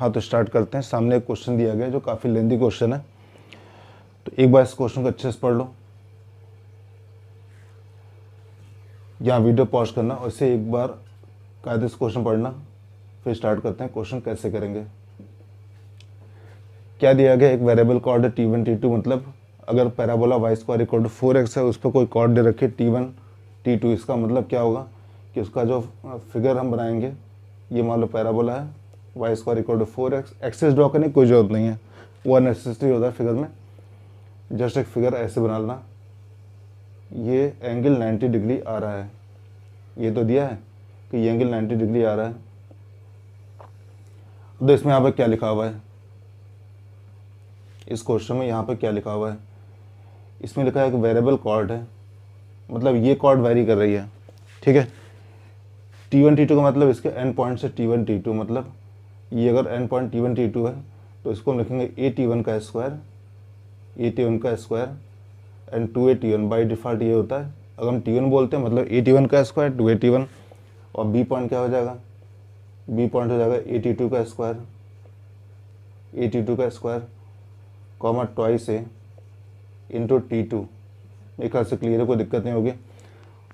हाँ तो स्टार्ट करते हैं। सामने एक क्वेश्चन दिया गया है जो काफ़ी लेंथी क्वेश्चन है, तो एक बार इस क्वेश्चन को अच्छे से पढ़ लो। यहाँ वीडियो पॉज करना और इसे एक बार कायदे से क्वेश्चन पढ़ना, फिर स्टार्ट करते हैं। क्वेश्चन कैसे करेंगे, क्या दिया गया, एक वेरिएबल कॉर्ड है t1 t2, मतलब अगर parabola y square equal to 4x है, उस पर कोई कॉर्ड दे रखे t1 t2। इसका मतलब क्या होगा कि उसका जो फिगर हम बनाएंगे, ये मान लो पैराबोला है, y square equal to 4x। Axes draw करने की कोई ज़रूरत नहीं है, वो अननेसेसरी होता है फिगर में। जस्ट एक फिगर ऐसे बना लेना। ये एंगल 90 डिग्री आ रहा है, ये तो दिया है कि ये एंगल 90 डिग्री आ रहा है। तो इसमें यहाँ पर क्या लिखा हुआ है, इस क्वेश्चन में यहाँ पर क्या लिखा हुआ है, इसमें लिखा है कि वेरिएबल कॉर्ड है, मतलब ये कॉर्ड वेरी कर रही है। ठीक है, t1 t2 का मतलब इसके एंड पॉइंट से t1 t2, मतलब ये अगर एंड पॉइंट t1 t2 है तो इसको हम लिखेंगे a t1 का स्क्वायर, a t1 का square and 2a t1। By default ये होता है, अगर हम t1 बोलते हैं मतलब a t1 का स्क्वायर 2a t1। और b पॉइंट क्या हो जाएगा, b पॉइंट हो जाएगा a t2 का स्क्वायर, a t2 का square comma twice a into t2। मेरे ख्याल से क्लियर है, कोई दिक्कत नहीं होगी।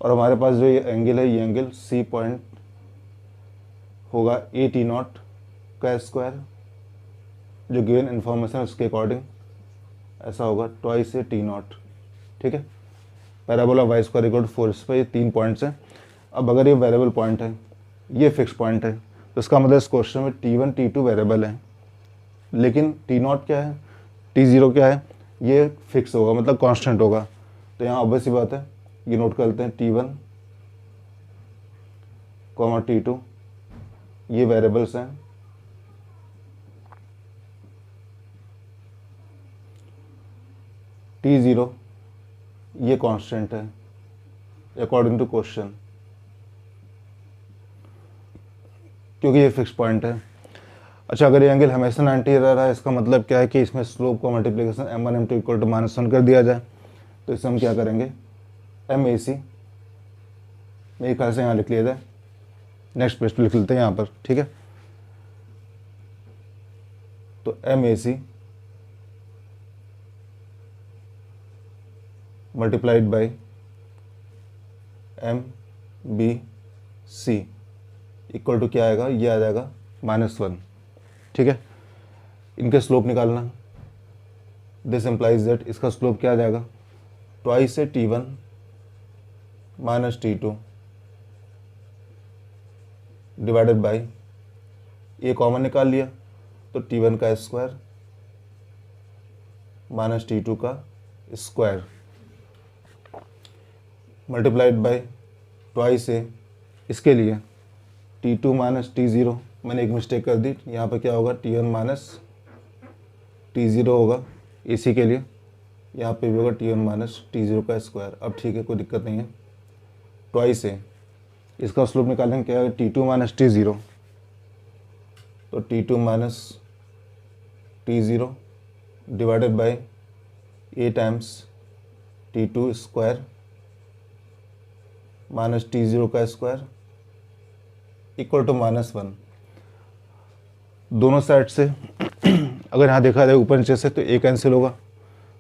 और हमारे पास जो ये एंगल है, ये एंगल c पॉइंट होगा a t0 का स्क्वायर, जो गिवन इन्फॉर्मेशन है उसके अकॉर्डिंग ऐसा होगा ट्वाइस a t0। ठीक है, parabola y square equal to 4, इस पर ये 3 पॉइंट्स हैं। अब अगर ये वेरिएबल पॉइंट है, ये फिक्स पॉइंट है, तो इसका मतलब इस क्वेश्चन में t1 t2 वेरिएबल है, लेकिन t0 क्या है, t0 क्या है, ये फिक्स होगा, मतलब कांस्टेंट होगा। तो यहाँ ऑब्वियस सी बात है, ये नोट कर लेते हैं, t1 कॉमा t2 ये वेरिएबल्स हैं। t0 ये कांस्टेंट है अकॉर्डिंग टू क्वेश्चन, क्योंकि ये फिक्स पॉइंट है। अच्छा, अगर ये एंगल हमेशा 90 रह रहा है, इसका मतलब क्या है कि इसमें स्लोप का multiplication m1 m2 equal to -1 कर दिया जाए। तो इसे हम क्या करेंगे, MAC, मेरे ख्याल से यहाँ लिख लिया जाए, नेक्स्ट पेज पे लिख लेते हैं यहाँ पर। ठीक है, तो MAC multiplied by MBC equal to क्या आएगा, ये आ जाएगा -1। ठीक है, इनके स्लोप निकालना, दिस इम्प्लाइज दैट इसका स्लोप क्या आ जाएगा, ट्वाइस से t1 minus t2 divided by, ये कॉमन निकाल लिया तो t1 का स्क्वायर माइनस t2 का स्क्वायर मल्टीप्लाइड बाई ट्वाइस ए, इसके लिए t2 माइनस t0, मैंने एक मिस्टेक कर दी, यहाँ पे क्या होगा t1 माइनस t0 होगा, इसी के लिए यहाँ पे भी होगा t1 माइनस t0 का स्क्वायर। अब ठीक है, कोई दिक्कत नहीं है। ट्वाइस ए, इसका स्लोप निकालेंगे, क्या है t2 माइनस t0, तो t2 minus t0 divided by a times t2 square minus t0 का स्क्वायर इक्वल टू -1। दोनों साइड से अगर यहाँ देखा जाए ऊपर नीचे से, तो एक कैंसिल होगा,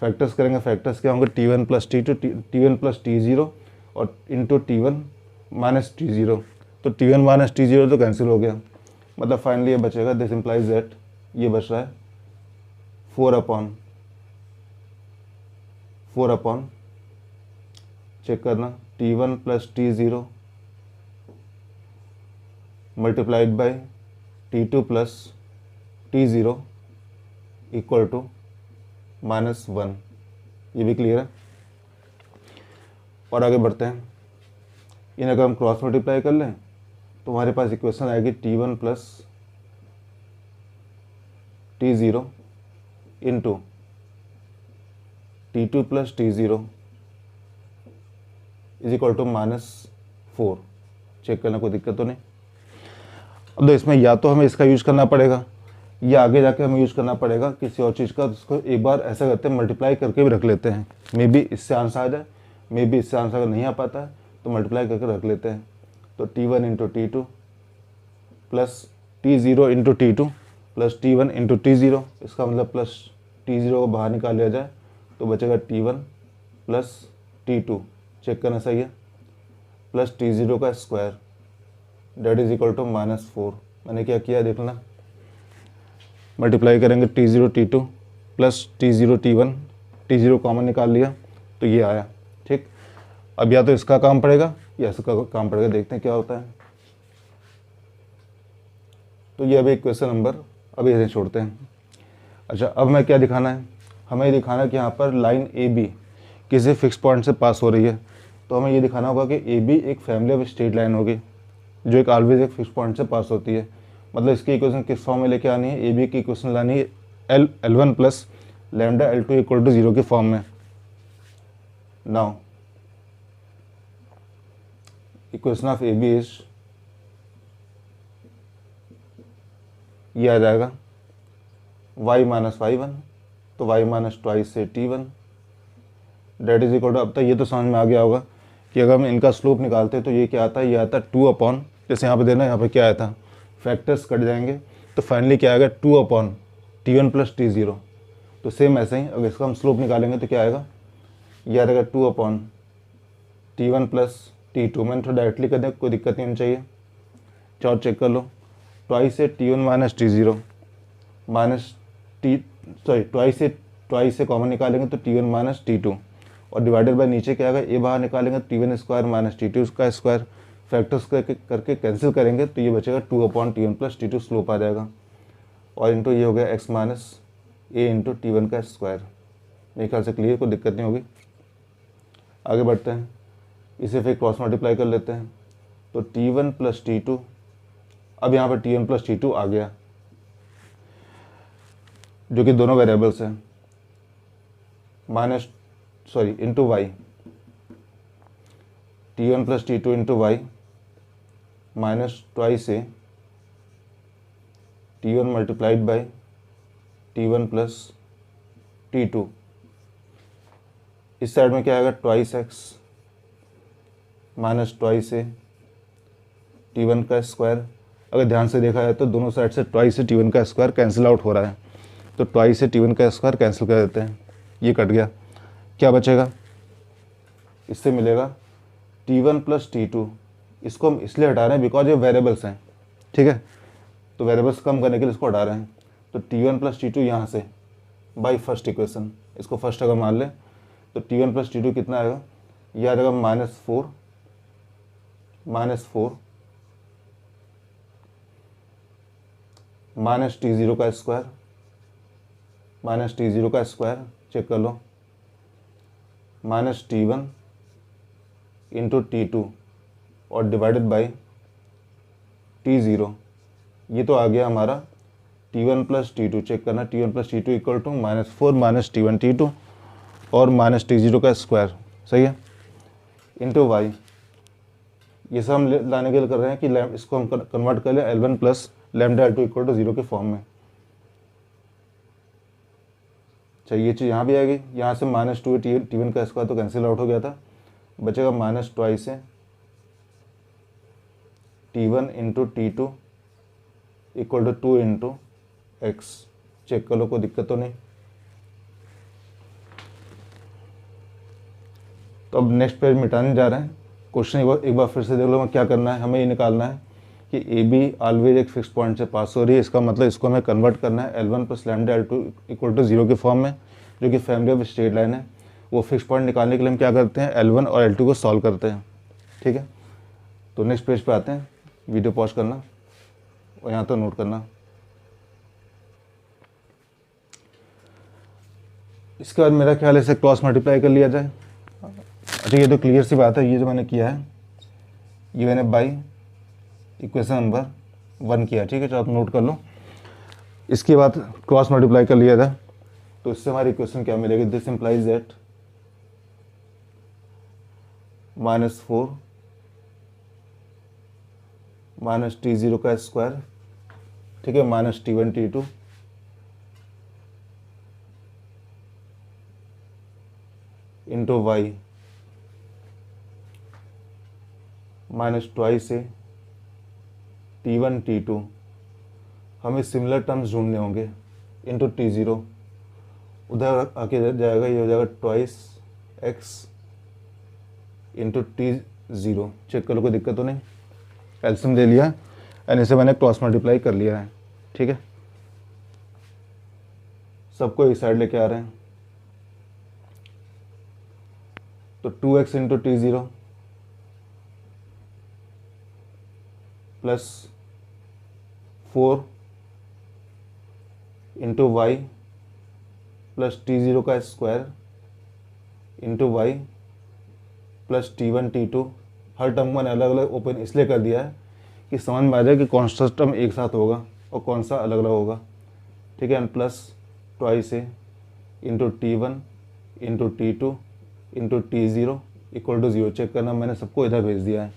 फैक्टर्स करेंगे, फैक्टर्स क्या होंगे, t1 plus t2, t1 plus t0 और इंटू t1 माइनस t0। तो t1 माइनस t0 तो कैंसिल हो गया, मतलब फाइनली ये बचेगा, दिस इम्प्लाइज दैट ये बच रहा है 4 अपॉन चेक करना, t1 plus t0 multiplied by t2 plus t0 equal to -1। ये भी क्लियर है। और आगे बढ़ते हैं, इन्हें अगर हम क्रॉस मल्टीप्लाई कर लें तो हमारे पास इक्वेशन आएगी t1 plus t0 into t2 plus t0 is equal to -4। Check करना, कोई दिक्कत तो नहीं। अब तो इसमें या तो हमें इसका यूज करना पड़ेगा, या आगे जाके हमें यूज करना पड़ेगा किसी और चीज़ का। उसको एक बार ऐसा करते हैं, मल्टीप्लाई करके भी रख लेते हैं, मे बी इससे आंसर आ जाए, मे बी इससे आंसर अगर नहीं आ पाता है तो मल्टीप्लाई करके रख लेते हैं। तो t1 into t2 plus t0 into t2 plus T1 into T0, इसका मतलब प्लस T0 को बाहर निकाल लिया जाए तो बचेगा T1 प्लस T2, चेक करना सही है, प्लस T0 का square that is equal to -4। मैंने क्या किया देख लेना, मल्टीप्लाई करेंगे T0 T2 plus T0 T1, T0 common निकाल लिया तो ये आया। ठीक, अब या तो इसका काम पड़ेगा या इसका काम पड़ेगा, देखते हैं क्या होता है। तो ये अभी इक्वेशन नंबर अभी ऐसे छोड़ते हैं। अच्छा, अब हमें क्या दिखाना है, हमें ये दिखाना है कि यहाँ पर लाइन ए बी किसी फिक्स पॉइंट से पास हो रही है। तो हमें ये दिखाना होगा कि ए बी एक फैमिली ऑफ स्ट्रेट लाइन होगी जो एक ऑलवेज एक फिक्स पॉइंट से पास होती है। मतलब इसकी इक्वेशन किस फॉर्म में लेके आनी है, ए बी की इक्वेशन लानी है L1 plus lambda L2 equal to 0 के फॉर्म में। Now equation of A B is, ये आ जाएगा y माइनस y1, तो y माइनस ट्वाइस से T1 date is equal to, अब तक ये तो समझ में आ गया होगा कि अगर हम इनका स्लोप निकालते हैं तो ये क्या आता है, ये आता है 2 अपॉन, जैसे यहाँ पे देना, यहाँ पे क्या आया था, फैक्टर्स कट जाएंगे तो फाइनली क्या आएगा 2 अपॉन T1 प्लस T0। तो सेम ऐसे ही अगर इसका हम स्लोप निकालेंगे तो क्या आएगा, ये आ जाएगा 2 अपॉन T1 प्लस T2। मैंने थोड़ा डायरेक्टली कर दिया, कोई दिक्कत नहीं होनी चाहिए, चार चेक कर लो, ट्वाइस से T1 minus T0 minus twice से कॉमन निकालेंगे तो T1 माइनस T2 और डिवाइडेड बाय नीचे क्या आएगा, ए बाहर निकालेंगे T1 स्क्वायर माइनस T2 का स्क्वायर, फैक्टर्स करके कैंसिल करेंगे तो ये बचेगा 2 upon T1 plus T2 slope आ जाएगा, और इंटू ये हो गया x माइनस ए इंटू T1 का स्क्वायर। मेरे ख्याल से क्लियर, कोई दिक्कत नहीं होगी। आगे बढ़ते हैं, इसे फिर क्रॉस मल्टीप्लाई कर लेते हैं तो T1 प्लस T2, अब यहाँ पर T1 प्लस T2 आ गया जो कि दोनों वेरिएबल्स हैं, into y, T1 plus T2 into y minus twice से T1 multiplied by T1 plus T2। इस साइड में क्या आएगा, ट्वाइस एक्स माइनस ट्वाइस से T1 का स्क्वायर। अगर ध्यान से देखा जाए तो दोनों साइड से ट्वाइस से T1 का स्क्वायर कैंसिल आउट हो रहा है, तो ट्वाइस से T1 का स्क्वायर कैंसिल कर देते हैं, ये कट गया, क्या बचेगा, इससे मिलेगा T1 प्लस T2। इसको हम इसलिए हटा रहे हैं बिकॉज ये वेरिएबल्स हैं, ठीक है, तो वेरिएबल्स कम करने के लिए इसको हटा रहे हैं। तो T1 प्लस T2 यहाँ से बाई फर्स्ट इक्वेशन, इसको फर्स्ट अगर मान लें तो T1 प्लस T2 कितना आएगा, यह आ जाएगा -4 माइनस T0 का स्क्वायर, चेक कर लो, माइनस T1 इंटू T2 और डिवाइडेड बाई T0। ये तो आ गया हमारा T1 प्लस T2, चेक करना, T1 plus T2 equal to -4 minus T1 T2 और माइनस T0 का स्क्वायर, सही है, इंटू वाई। ये सब हम लाने के लिए कर रहे हैं कि इसको हम कन्वर्ट कर लें L1 plus lambda L2 equal to 0 के फॉर्म में। चाहिए ये चीज़ यहाँ भी आएगी, यहाँ से -2 T1 का स्क्वायर तो कैंसिल आउट हो गया था, बचेगा माइनस ट्वाइस से T1 into T2 equal to 2 into x. Check कर लो, कोई दिक्कत तो नहीं। तो अब नेक्स्ट पेज मिटाने जा रहे हैं। क्वेश्चन एक बार फिर से देख लो, हमें क्या करना है, हमें ये निकालना है कि ए बी ऑलवेज एक फिक्स पॉइंट से पास हो रही है। इसका मतलब इसको हमें कन्वर्ट करना है L1 plus lambda L2 equal to 0 के फॉर्म में, जो कि फैमिली ऑफ स्ट्रेट लाइन है। वो फिक्स पॉइंट निकालने के लिए हम क्या करते हैं, L1 और L2 को सॉल्व करते हैं, ठीक है। तो नेक्स्ट पेज पे आते हैं, वीडियो पॉज करना और यहाँ तो नोट करना। इसके बाद मेरा ख्याल है इसे क्रॉस मल्टीप्लाई कर लिया जाए। अच्छा, ये तो क्लियर सी बात है, ये जो मैंने किया है ये मैंने बाई इक्वेशन नंबर 1 किया, ठीक है, तो आप नोट कर लो। इसके बाद क्रॉस मल्टीप्लाई कर लिया जाए तो इससे हमारी इक्वेशन क्या मिलेगी, this implies that -4 minus T0 का स्क्वायर, ठीक है, minus T1 T2 into y minus twice से T1 T2। हमें सिमिलर टर्म्स ढूंढने होंगे इंटू टी ज़ीरो, उधर आके जाएगा, ये हो जाएगा twice x into t zero. Check कर लो, कोई दिक्कत तो नहीं। एलसीएम ले लिया एंड इसे मैंने क्रॉस मल्टीप्लाई कर लिया है। ठीक है, सबको एक साइड लेके आ रहे हैं, तो 2x into t zero plus 4 into y plus t zero का square into y plus T1 T2। हर टर्म को मैंने अलग अलग ओपन इसलिए कर दिया है कि समझ में आ जाए कि कौन सा टर्म एक साथ होगा और कौन सा अलग अलग होगा। ठीक है, and plus twice a into T1 into T2 into t zero equal to zero. Check करना, मैंने सबको इधर भेज दिया है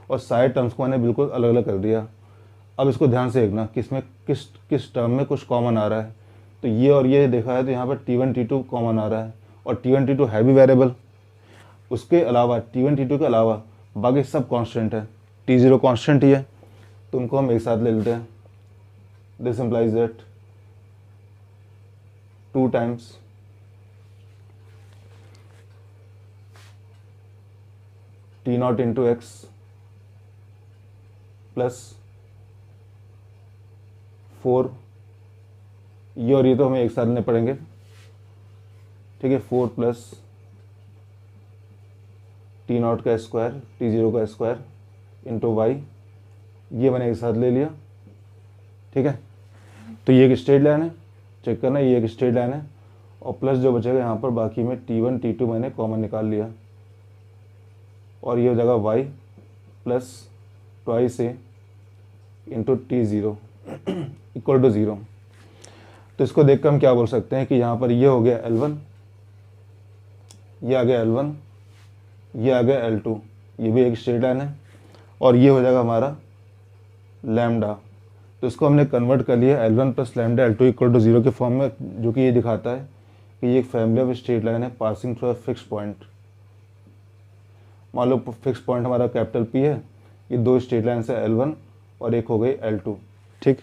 और सारे टर्म्स को मैंने बिल्कुल अलग अलग कर दिया। अब इसको ध्यान से देखना किसमें किस टर्म में कुछ कॉमन आ रहा है। तो ये और ये देखा है तो यहाँ पर T1 T2 कॉमन आ रहा है और T1 T2 है भी वेरिएबल। उसके अलावा T1 T2 के अलावा बाकी सब कांस्टेंट है। T0 कांस्टेंट ही है, तो उनको हम एक साथ ले लेते हैं। This implies that 2 times T0 into x plus 4, ये और ये तो हमें एक साथ लेने पड़ेंगे। ठीक है, 4 प्लस T0 का स्क्वायर T0 का स्क्वायर इंटू वाई, ये मैंने एक साथ ले लिया। ठीक है, तो ये एक स्ट्रेट लाइन है, चेक करना ये एक स्ट्रेट लाइन है और प्लस जो बचेगा यहाँ पर बाकी में T1 T2 मैंने कॉमन निकाल लिया और ये हो जाएगा y plus twice a into t zero equal to zero. तो इसको देख कर हम क्या बोल सकते हैं कि यहाँ पर ये हो गया L1, ये आ गया L1, ये आ गया L2, ये भी एक स्ट्रेट लाइन है और ये हो जाएगा हमारा लैम्डा। तो इसको हमने कन्वर्ट कर लिया L1 plus lambda L2 equal to zero के फॉर्म में, जो कि ये दिखाता है कि ये एक फैमिली ऑफ स्ट्रेट लाइन है passing through a fix point. मान लो फिक्स पॉइंट हमारा कैपिटल P है, ये 2 स्ट्रेट लाइन है L1 और एक हो गई L2। ठीक,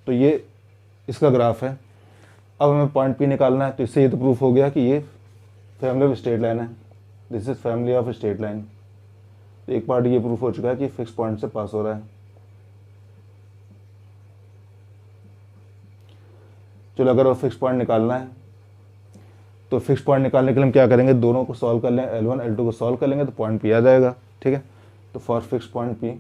तो ये इसका ग्राफ है। अब हमें पॉइंट P निकालना है, तो इससे ये तो प्रूफ हो गया कि ये फैमिली ऑफ स्ट्रेट लाइन है। This is family of straight line. तो एक पार्ट ये प्रूफ हो चुका है कि फिक्स पॉइंट से पास हो रहा है। चलो, अगर वो फिक्स पॉइंट निकालना है तो फिक्स पॉइंट निकालने के लिए हम क्या करेंगे, दोनों को सॉल्व कर लें, L1 L2 को सॉल्व कर लेंगे तो पॉइंट P आ जाएगा। ठीक है, तो for fix point P,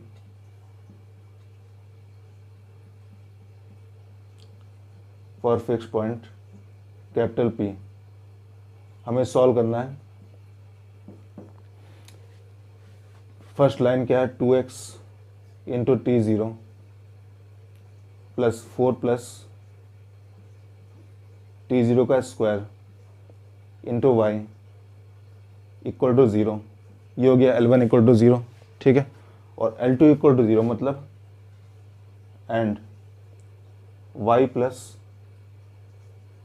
for fix point capital P हमें सॉल्व करना है। फर्स्ट लाइन क्या है, 2x into t zero plus 4 plus t zero का square into y equal to zero. ये हो गया L1 इक्वल टू ज़ीरो। ठीक है, और L2 इक्वल टू ज़ीरो मतलब and y plus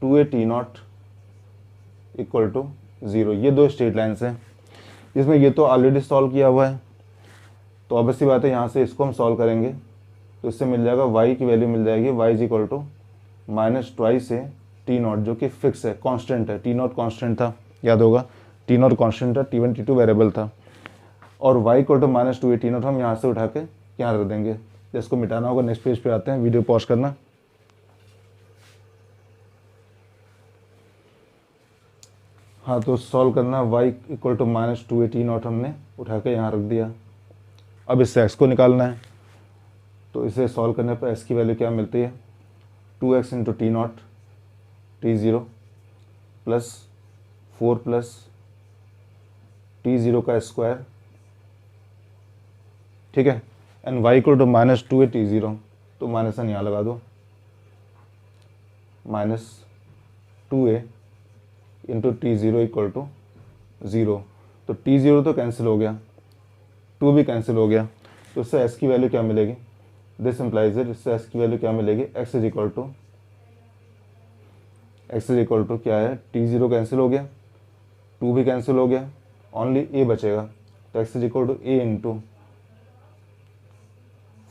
2a T0 equal to zero. ये 2 स्ट्रेट लाइन्स हैं, इसमें ये तो ऑलरेडी सॉल्व किया हुआ है, तो ऑब्वियसली बात है यहाँ से इसको हम सॉल्व करेंगे तो इससे मिल जाएगा y की वैल्यू मिल जाएगी y is equal to minus twice है T0, जो कि फिक्स है, कांस्टेंट है। T0 कांस्टेंट था, याद होगा, T0 कांस्टेंट था, T1 T2 वेरिएबल था, और y equal to minus 2a T0 हम यहाँ से उठा के यहाँ रख देंगे। इसको मिटाना होगा, नेक्स्ट पेज पे आते हैं, वीडियो पॉज करना। हाँ, तो सॉल्व करना, y equal to minus 2a T0 हमने उठा के यहाँ रख दिया। अब इससे x को निकालना है, तो इसे सॉल्व करने पर x की वैल्यू क्या मिलती है, 2x into T0 T0 plus 4 plus T0 का स्क्वायर। ठीक है, and y equal to minus 2a T0, तो माइनस एन यहाँ लगा दो, minus 2a into T0 equal to zero. तो T0 तो कैंसिल हो गया, 2 भी कैंसिल हो गया, तो इससे s की वैल्यू क्या मिलेगी, दिस इम्प्लाइज इट, इससे s की वैल्यू क्या मिलेगी, x इज इक्वल टू क्या है, T0 कैंसिल हो गया, 2 भी कैंसिल हो गया, ओनली a बचेगा, तो x is equal to a into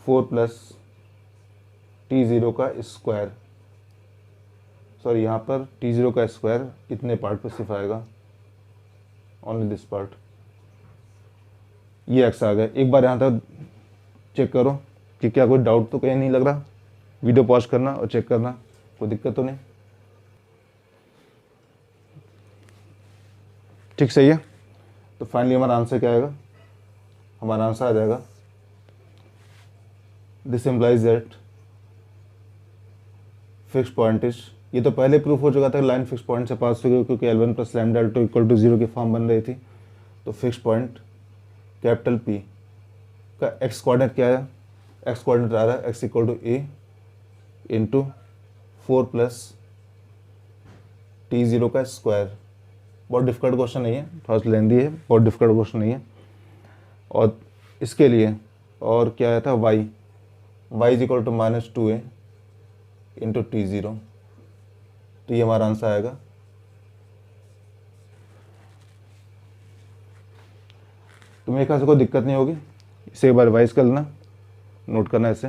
4 plus T0 का स्क्वायर, सॉरी यहाँ पर T0 का स्क्वायर इतने पार्ट पर सिर्फ आएगा, ओनली दिस पार्ट, ये एक्स आ गया। एक बार यहाँ तक चेक करो कि क्या कोई डाउट तो कहीं नहीं लग रहा। वीडियो पॉज करना और चेक करना, कोई दिक्कत तो नहीं, ठीक सही है। तो फाइनली हमारा आंसर क्या आएगा, हमारा आंसर आ जाएगा this implies that fix point is, ये तो पहले प्रूफ हो चुका था, लाइन फिक्स पॉइंट से पास हो गई क्योंकि L1 plus lambda L2 equal to 0 की फॉर्म बन रही थी। तो फिक्स पॉइंट कैपिटल P का एक्स कोऑर्डिनेट क्या है, एक्स कोऑर्डिनेट आ रहा है x equal to a into 4 plus T0 का स्क्वायर। बहुत डिफिकल्ट क्वेश्चन नहीं है, थोड़ा सा लेंदी है, बहुत डिफिकल्ट क्वेश्चन नहीं है। और इसके लिए और क्या आया था, y is equal to -2a into T0, तो ये हमारा आंसर आएगा। तो मेरे ख्याल से कोई दिक्कत नहीं होगी, इसे एक बार रिवाइज कर लेना, नोट करना ऐसे।